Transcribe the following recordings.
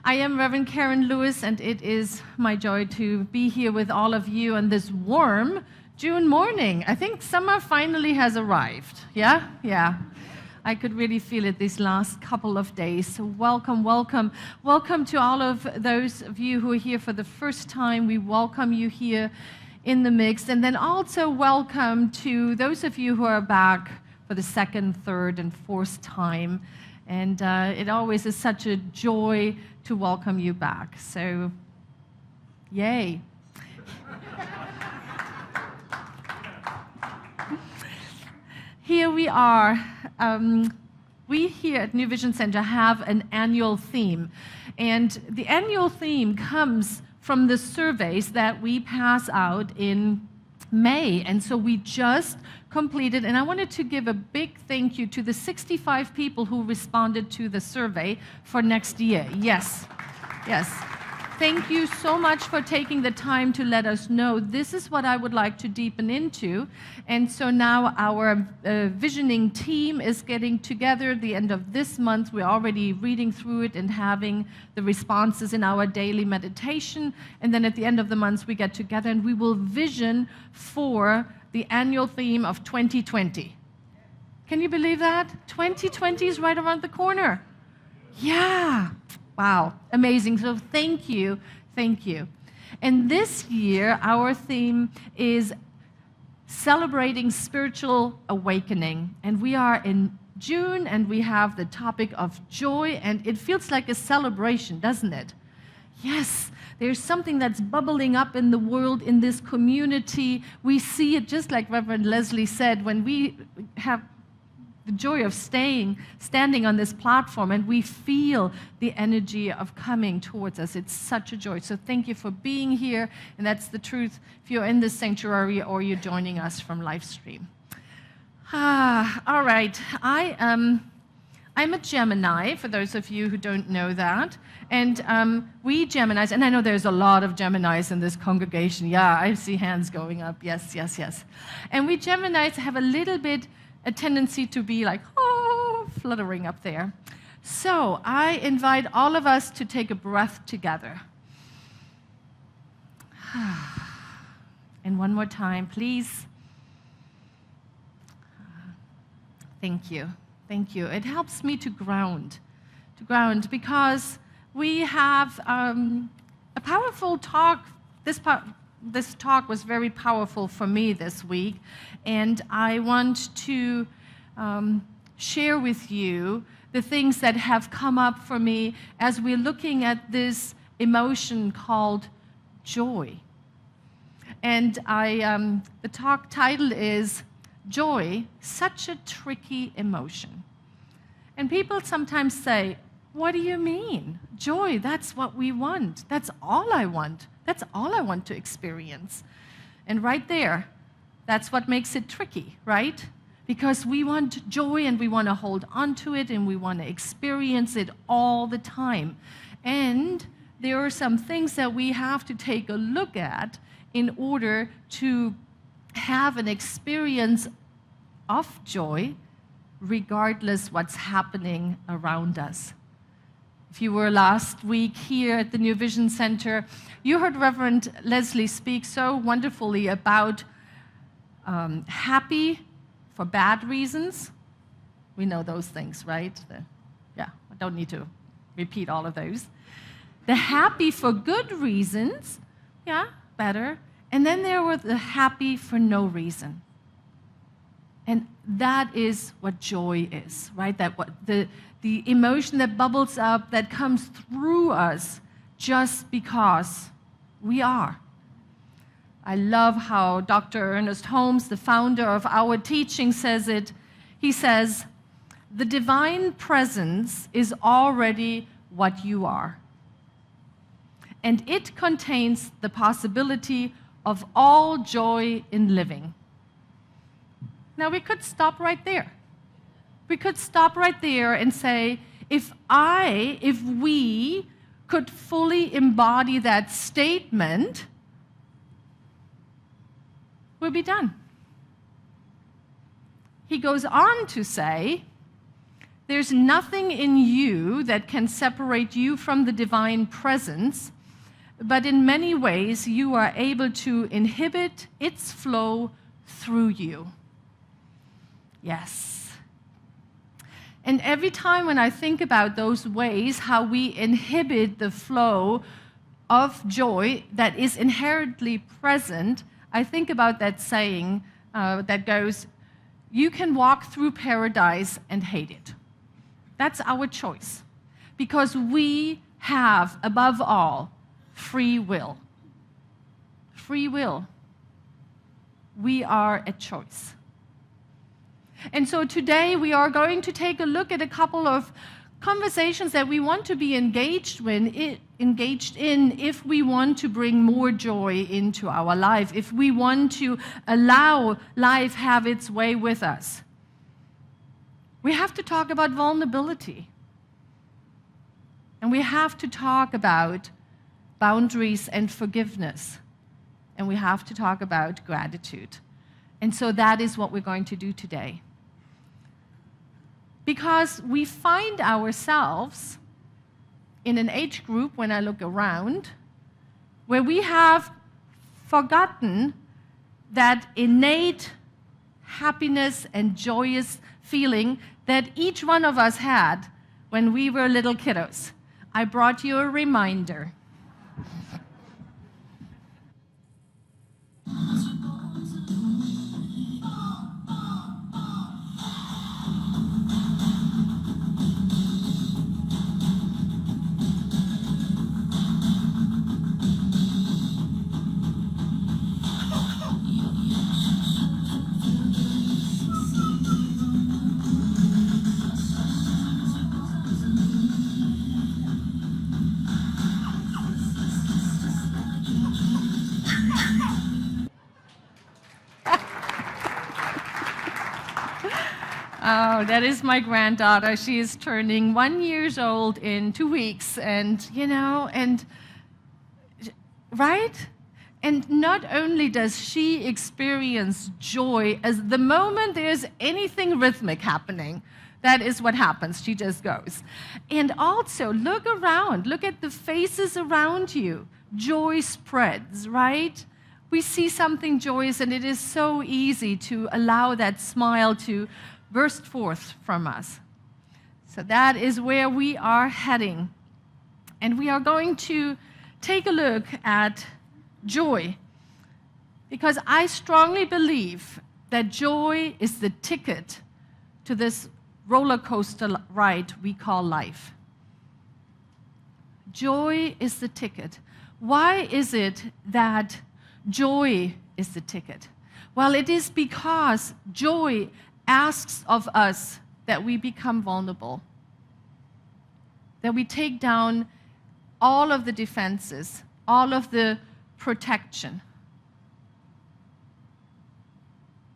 I am Reverend Karin Lewis, and it is my joy to be here with all of you on this warm June morning. I think summer finally has arrived. Yeah? Yeah. I could really feel it these last couple of days. So welcome, welcome. Welcome to all of those of you who are here for the first time. We welcome you here in the mix. And then also welcome to those of you who are back for the second, third, and fourth time. And it always is such a joy to welcome you back. So, yay. Here we are. We here at New Vision Center have an annual theme. And the annual theme comes from the surveys that we pass out in May. And so we just completed, and I wanted to give a big thank you to the 65 people who responded to the survey for next year. Yes, yes. Thank you so much for taking the time to let us know. This is what I would like to deepen into. And so now our visioning team is getting together at the end of this month. We're already reading through it and having the responses in our daily meditation. And then at the end of the month, we get together and we will vision for the annual theme of 2020. Can you believe that? 2020 is right around the corner. Yeah. Wow, amazing. So thank you, thank you. And this year, our theme is celebrating spiritual awakening. And we are in June, and we have the topic of joy, and it feels like a celebration, doesn't it? Yes, there's something that's bubbling up in the world, in this community. We see it, just like Reverend Leslie said, when we have the joy of standing on this platform, and we feel the energy of coming towards us. It's such a joy. So thank you for being here, and that's the truth if you're in this sanctuary or you're joining us from live stream. All right. I'm a Gemini, for those of you who don't know that. And we Geminis, and I know there's a lot of Geminis in this congregation. Yeah, I see hands going up. Yes, yes, yes. And we Geminis have a tendency to be like, oh, fluttering up there. So I invite all of us to take a breath together. And one more time, please. Thank you. Thank you. It helps me to ground because we have a powerful talk. This talk was very powerful for me this week, and I want to share with you the things that have come up for me as we're looking at this emotion called joy. And the talk title is Joy, Such a Tricky Emotion. And people sometimes say, what do you mean? Joy, that's what we want. That's all I want. That's all I want to experience. And right there, that's what makes it tricky, right? Because we want joy and we want to hold on to it and we want to experience it all the time. And there are some things that we have to take a look at in order to have an experience of joy regardless what's happening around us. If you were last week here at the New Vision Center, you heard Reverend Leslie speak so wonderfully about happy for bad reasons. We know those things, right? I don't need to repeat all of those. The happy for good reasons, yeah, better. And then there were the happy for no reason. And that is what joy is, right? That what the emotion that bubbles up, that comes through us just because we are. I love how Dr. Ernest Holmes, the founder of our teaching, says it. He says, the divine presence is already what you are. And it contains the possibility of all joy in living. Now, we could stop right there. We could stop right there and say, if we could fully embody that statement, we'll be done. He goes on to say, There's nothing in you that can separate you from the divine presence, but in many ways you are able to inhibit its flow through you. Yes. And every time when I think about those ways, how we inhibit the flow of joy that is inherently present, I think about that saying that goes, you can walk through paradise and hate it. That's our choice. Because we have, above all, free will. Free will. We are a choice. And so today we are going to take a look at a couple of conversations that we want to be engaged in if we want to bring more joy into our life, if we want to allow life have its way with us. We have to talk about vulnerability. And we have to talk about boundaries and forgiveness. And we have to talk about gratitude. And so that is what we're going to do today. Because we find ourselves in an age group, when I look around, where we have forgotten that innate happiness and joyous feeling that each one of us had when we were little kiddos. I brought you a reminder. Oh, that is my granddaughter. She is turning 1 year old in 2 weeks. And, right? And not only does she experience joy, as the moment there's anything rhythmic happening, that is what happens. She just goes. And also, look around. Look at the faces around you. Joy spreads, right? We see something joyous, and it is so easy to allow that smile to burst forth from us. So that is where we are heading. And we are going to take a look at joy, because I strongly believe that joy is the ticket to this roller coaster ride we call life. Joy is the ticket. Why is it that joy is the ticket? Well, it is because joy asks of us that we become vulnerable, that we take down all of the defenses, all of the protection.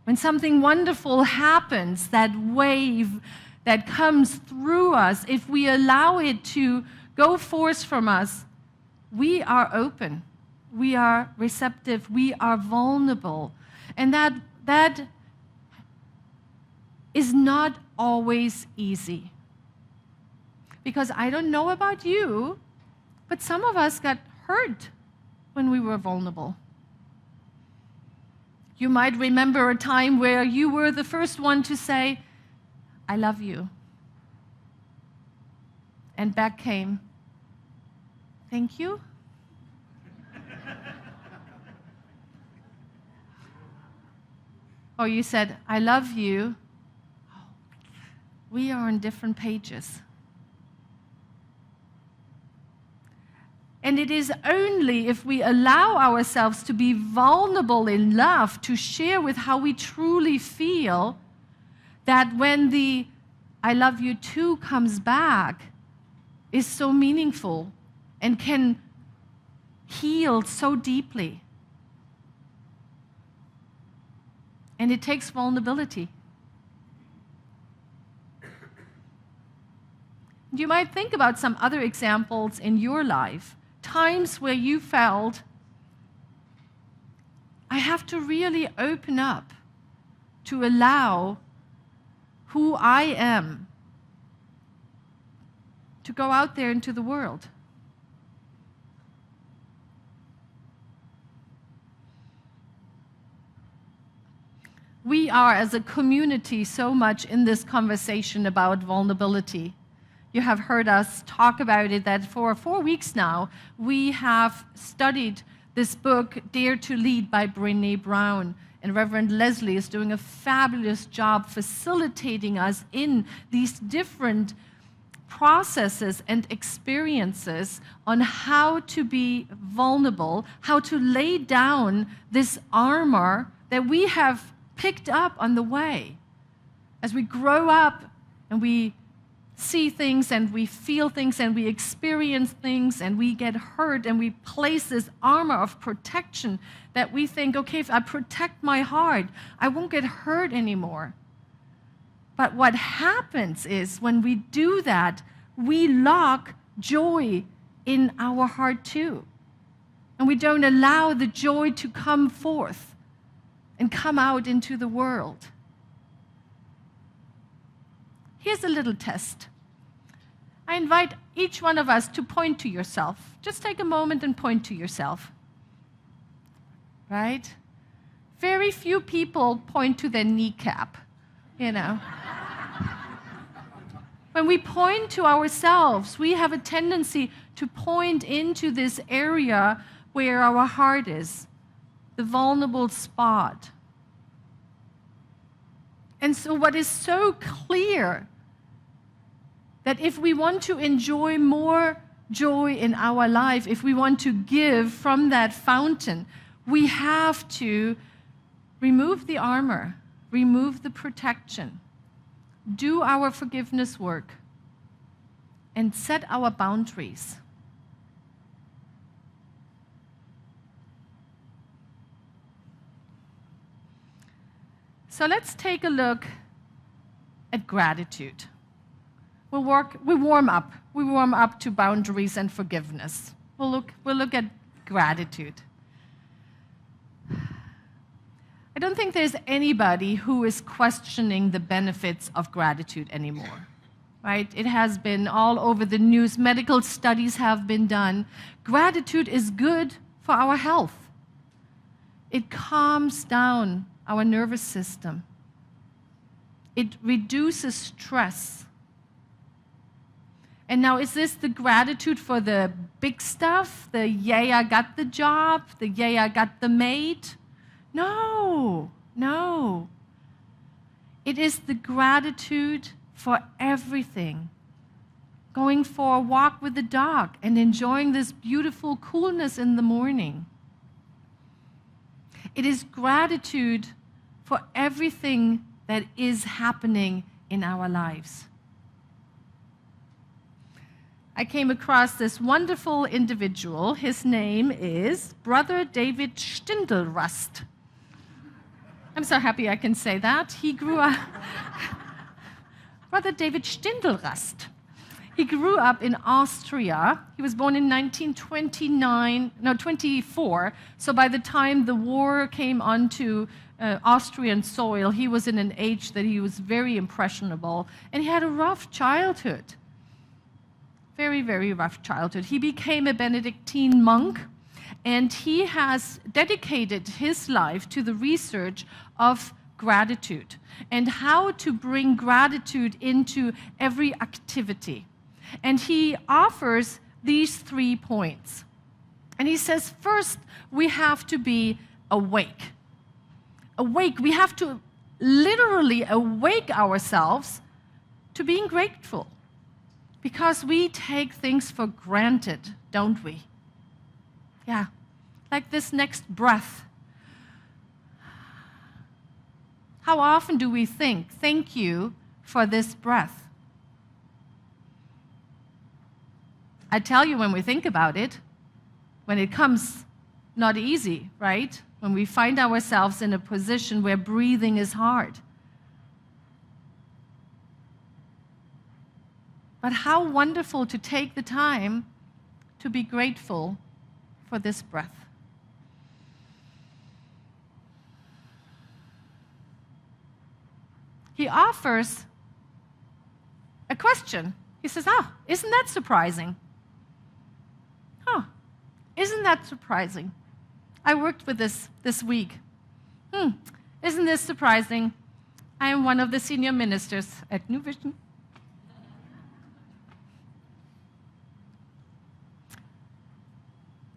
When something wonderful happens, that wave that comes through us, if we allow it to go forth from us, we are open, we are receptive, we are vulnerable. And that is not always easy. Because I don't know about you, but some of us got hurt when we were vulnerable. You might remember a time where you were the first one to say, I love you. And back came, thank you. Or you said, I love you. We are on different pages. And it is only if we allow ourselves to be vulnerable in love, to share with how we truly feel, that when the I love you too comes back, is so meaningful and can heal so deeply. And it takes vulnerability. You might think about some other examples in your life, times where you felt, I have to really open up to allow who I am to go out there into the world. We are, as a community, so much in this conversation about vulnerability. You have heard us talk about it, that for 4 weeks now, we have studied this book, Dare to Lead by Brené Brown. And Reverend Leslie is doing a fabulous job facilitating us in these different processes and experiences on how to be vulnerable, how to lay down this armor that we have picked up on the way. As we grow up and we see things and we feel things and we experience things and we get hurt and we place this armor of protection that we think, okay, if I protect my heart, I won't get hurt anymore. But what happens is when we do that, we lock joy in our heart too. And we don't allow the joy to come forth and come out into the world. Here's a little test. I invite each one of us to point to yourself. Just take a moment and point to yourself. Right? Very few people point to their kneecap, you know. When we point to ourselves, we have a tendency to point into this area where our heart is, the vulnerable spot. And so what is so clear, that if we want to enjoy more joy in our life, if we want to give from that fountain, we have to remove the armor, remove the protection, do our forgiveness work, and set our boundaries. So let's take a look at gratitude. We warm up to boundaries and forgiveness. We'll look at gratitude. I don't think there's anybody who is questioning the benefits of gratitude anymore, right? It has been all over the news. Medical studies have been done. Gratitude is good for our health. It calms down our nervous system. It reduces stress. And now, is this the gratitude for the big stuff? The yay, I got the job? The yay, I got the mate? No. It is the gratitude for everything. Going for a walk with the dog and enjoying this beautiful coolness in the morning. It is gratitude for everything that is happening in our lives. I came across this wonderful individual. His name is Brother David Stindelrust. I'm so happy I can say that. He grew up... Brother David Stindelrust. He grew up in Austria. He was born in 1924. So by the time the war came onto Austrian soil, he was in an age that he was very impressionable. And he had a rough childhood. Very, very rough childhood. He became a Benedictine monk, and he has dedicated his life to the research of gratitude and how to bring gratitude into every activity. And he offers these 3 points. And he says, first, we have to be awake. Awake. We have to literally awake ourselves to being grateful. Because we take things for granted, don't we? Yeah, like this next breath. How often do we think, thank you for this breath? I tell you, when we think about it, when it comes not easy, right? When we find ourselves in a position where breathing is hard. But how wonderful to take the time to be grateful for this breath. He offers a question. He says, "Ah, isn't that surprising? Huh, isn't that surprising? I worked with this week. Isn't this surprising? I am one of the senior ministers at New Vision.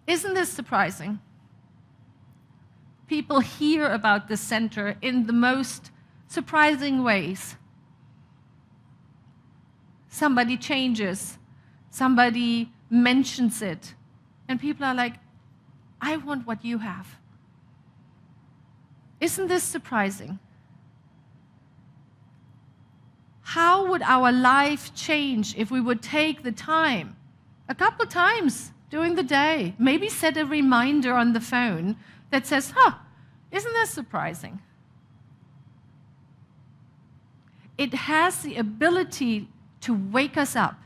Isn't this surprising? People hear about the center in the most surprising ways. Somebody changes, somebody mentions it, and people are like, I want what you have. Isn't this surprising? How would our life change if we would take the time, a couple times during the day, maybe set a reminder on the phone that says, isn't this surprising? It has the ability to wake us up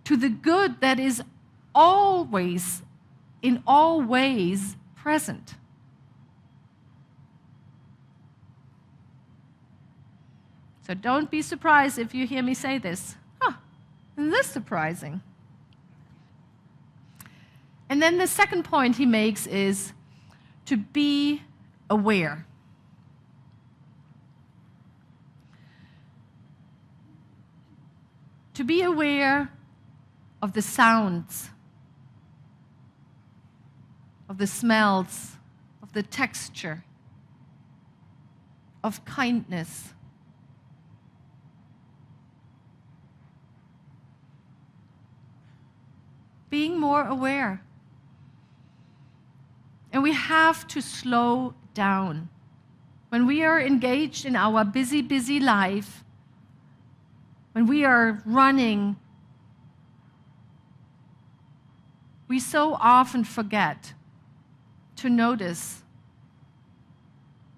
to the good that is always, in all ways, present. So don't be surprised if you hear me say this. Isn't this surprising? And then the second point he makes is to be aware. To be aware of the sounds, of the smells, of the texture, of kindness. Being more aware. And we have to slow down. When we are engaged in our busy, busy life, when we are running, we so often forget to notice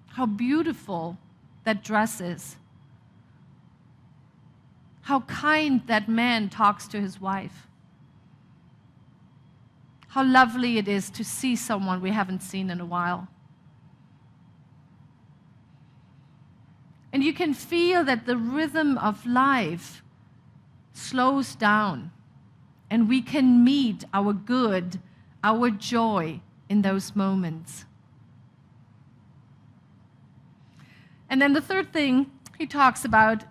how beautiful that dress is, how kind that man talks to his wife, how lovely it is to see someone we haven't seen in a while. And you can feel that the rhythm of life slows down, and we can meet our good, our joy in those moments. And then the third thing he talks about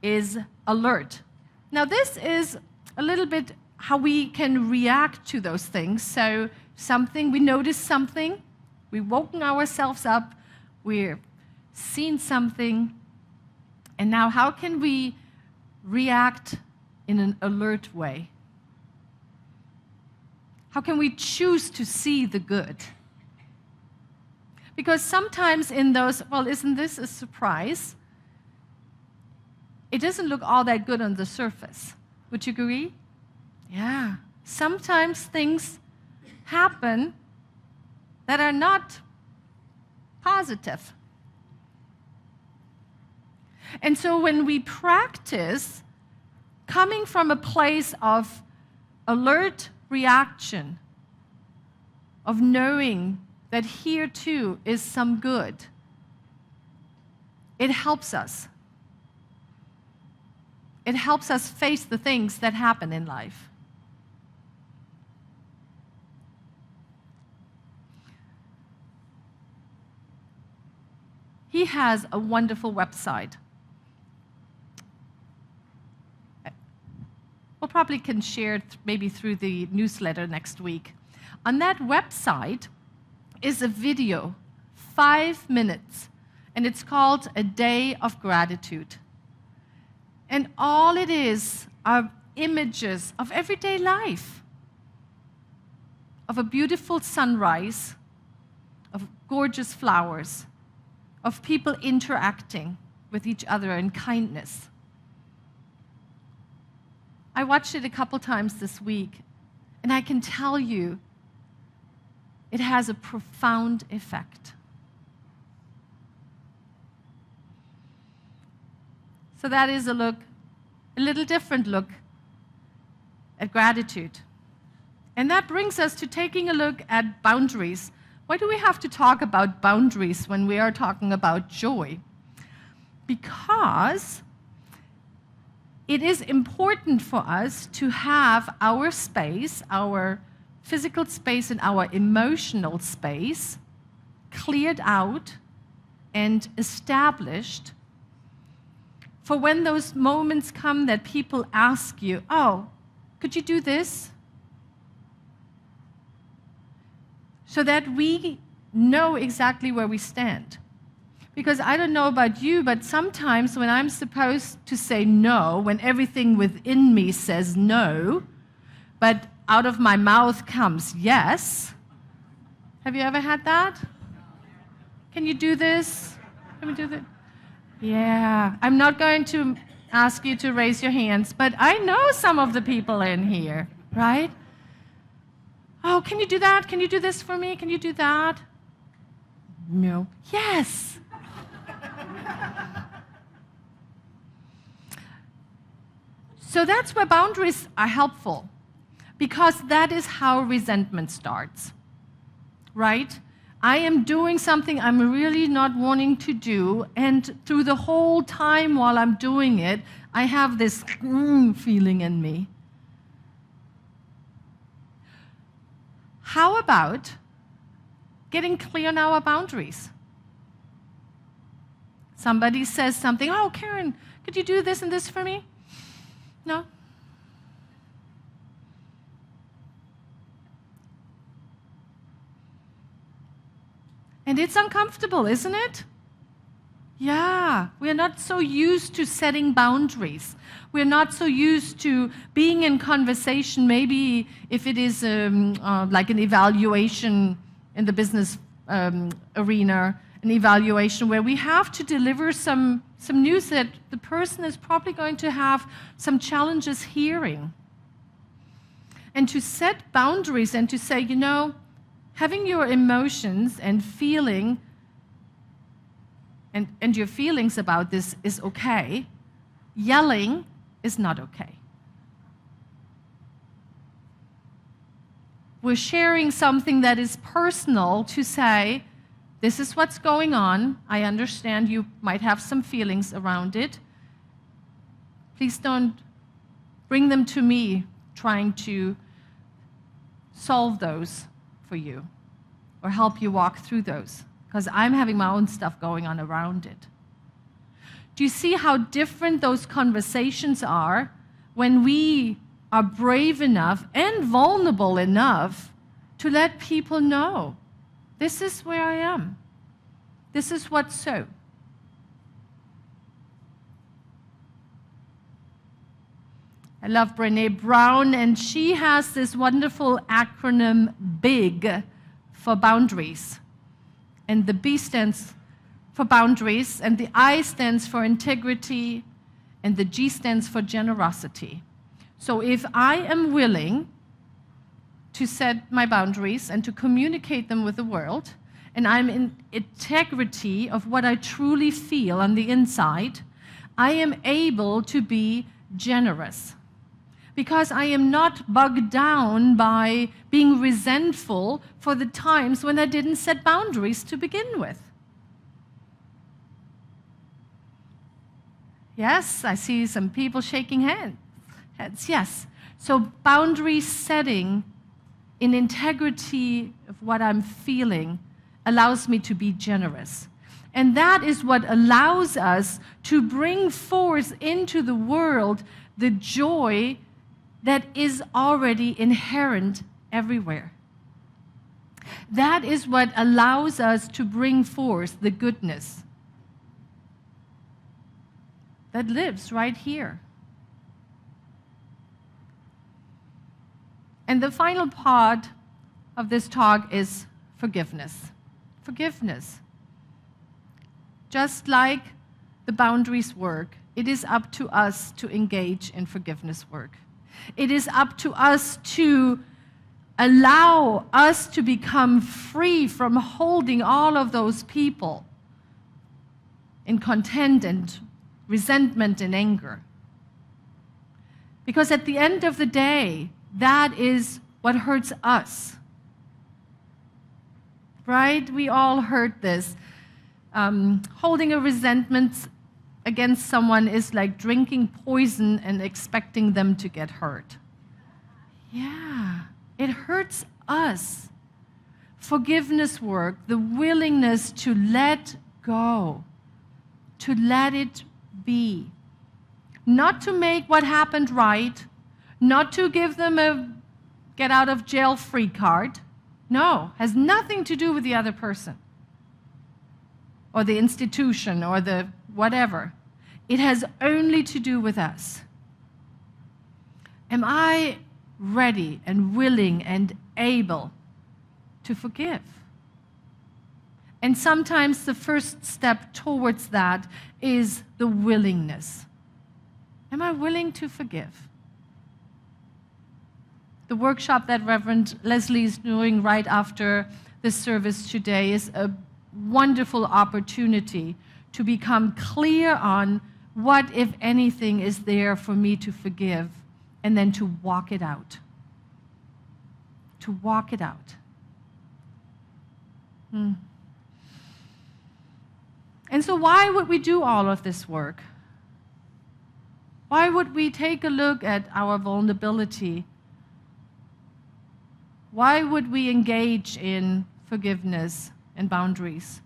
is alert. Now this is a little bit how we can react to those things. So we notice something, we've woken ourselves up, we've seen something, and now how can we react in an alert way? How can we choose to see the good? Because sometimes in those, isn't this a surprise? It doesn't look all that good on the surface. Would you agree? Yeah. Sometimes things happen that are not positive. And so when we practice coming from a place of alert reaction, of knowing that here too is some good, it helps us. It helps us face the things that happen in life. He has a wonderful website. We'll probably can share it maybe through the newsletter next week. On that website is a video, 5 minutes, and it's called A Day of Gratitude. And all it is are images of everyday life, of a beautiful sunrise, of gorgeous flowers, of people interacting with each other in kindness. I watched it a couple times this week, and I can tell you, it has a profound effect. So that is a little different look at gratitude. And that brings us to taking a look at boundaries. Why do we have to talk about boundaries when we are talking about joy? Because it is important for us to have our space, our physical space and our emotional space cleared out and established for when those moments come that people ask you, oh, could you do this? So that we know exactly where we stand. Because I don't know about you, but sometimes when I'm supposed to say no, when everything within me says no, but out of my mouth comes yes. Have you ever had that? Can you do this? Can we do that? Yeah. I'm not going to ask you to raise your hands, but I know some of the people in here, right? Oh, can you do that? Can you do this for me? Can you do that? No. Yes. So that's where boundaries are helpful, because that is how resentment starts, right? I am doing something I'm really not wanting to do, and through the whole time while I'm doing it, I have this feeling in me. How about getting clear on our boundaries? Somebody says something, oh, Karin, could you do this and this for me? No? And it's uncomfortable, isn't it? Yeah, we're not so used to setting boundaries. We're not so used to being in conversation, maybe if it is like an evaluation in the business arena, an evaluation where we have to deliver some news that the person is probably going to have some challenges hearing. And to set boundaries and to say, you know, having your emotions and feeling and your feelings about this is okay. Yelling is not okay. We're sharing something that is personal to say, this is what's going on. I understand you might have some feelings around it. Please don't bring them to me trying to solve those for you or help you walk through those, because I'm having my own stuff going on around it. Do you see how different those conversations are when we are brave enough and vulnerable enough to let people know, this is where I am. This is what's so. I love Brené Brown, and she has this wonderful acronym BIG for boundaries. And the B stands for boundaries, and the I stands for integrity, and the G stands for generosity. So if I am willing to set my boundaries and to communicate them with the world, and I'm in integrity of what I truly feel on the inside, I am able to be generous. Because I am not bogged down by being resentful for the times when I didn't set boundaries to begin with. Yes, I see some people shaking heads. Yes. So boundary setting in integrity of what I'm feeling allows me to be generous. And that is what allows us to bring forth into the world the joy that is already inherent everywhere. That is what allows us to bring forth the goodness that lives right here. And the final part of this talk is forgiveness. Forgiveness. Just like the boundaries work, it is up to us to engage in forgiveness work. It is up to us to allow us to become free from holding all of those people in contempt and resentment and anger. Because at the end of the day, that is what hurts us. Right? We all heard this. Holding a resentment against someone is like drinking poison and expecting them to get hurt. Yeah, it hurts us. Forgiveness work, the willingness to let go, to let it be. Not to make what happened right, not to give them a get out of jail free card. No, has nothing to do with the other person or the institution or the whatever. It has only to do with us. Am I ready and willing and able to forgive? And sometimes the first step towards that is the willingness. Am I willing to forgive? The workshop that Reverend Leslie is doing right after the service today is a wonderful opportunity to become clear on what, if anything, is there for me to forgive, and then to walk it out. To walk it out. And so why would we do all of this work? Why would we take a look at our vulnerability? Why would we engage in forgiveness and boundaries?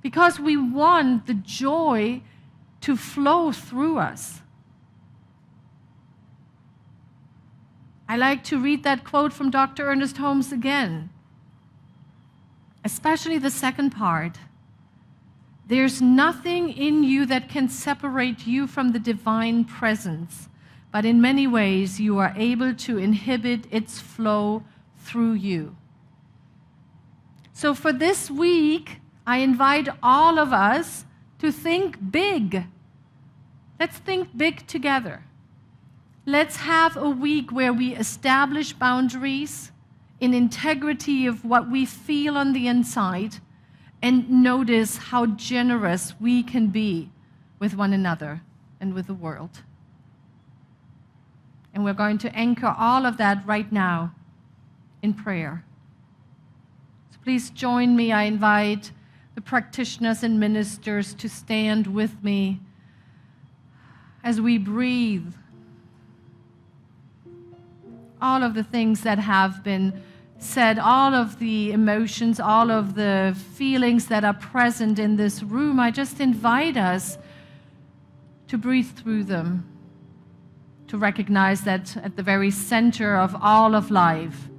Because we want the joy to flow through us. I like to read that quote from Dr. Ernest Holmes again, especially the second part. There's nothing in you that can separate you from the divine presence, but in many ways you are able to inhibit its flow through you. So for this week, I invite all of us to think big. Let's think big together. Let's have a week where we establish boundaries in integrity of what we feel on the inside, and notice how generous we can be with one another and with the world. And we're going to anchor all of that right now in prayer. So please join me. I invite the practitioners and ministers to stand with me as we breathe all of the things that have been said, all of the emotions, all of the feelings that are present in this room. I just invite us to breathe through them, to recognize that at the very center of all of life,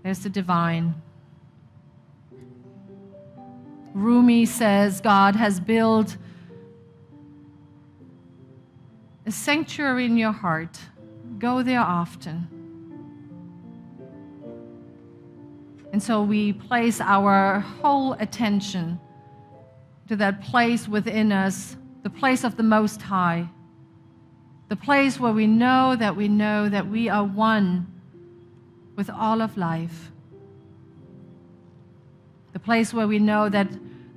there's the divine. Rumi says God has built a sanctuary in your heart. Go there often. And so we place our whole attention to that place within us, the place of the Most High, the place where we know that we are one with all of life, the place where we know that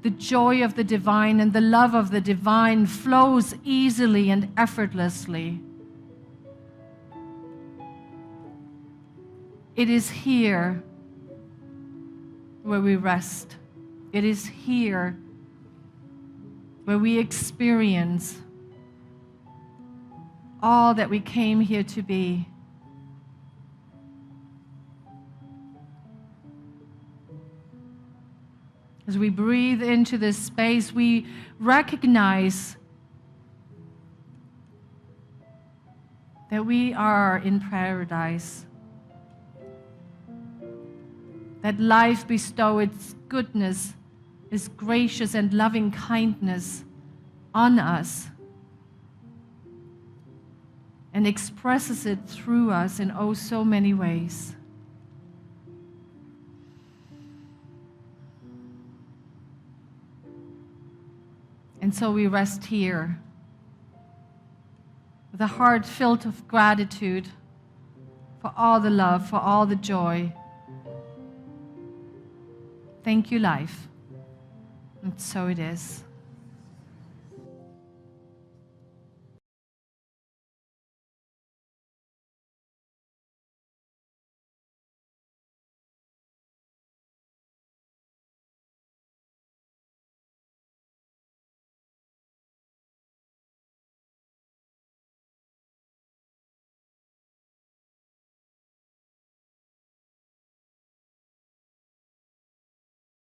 the joy of the divine and the love of the divine flows easily and effortlessly. It is here where we rest. It is here where we experience all that we came here to be. As we breathe into this space, we recognize that we are in paradise, that life bestows its goodness, its gracious and loving kindness on us, and expresses it through us in oh so many ways. And so we rest here with a heart filled with gratitude for all the love, for all the joy. Thank you, life. And so it is.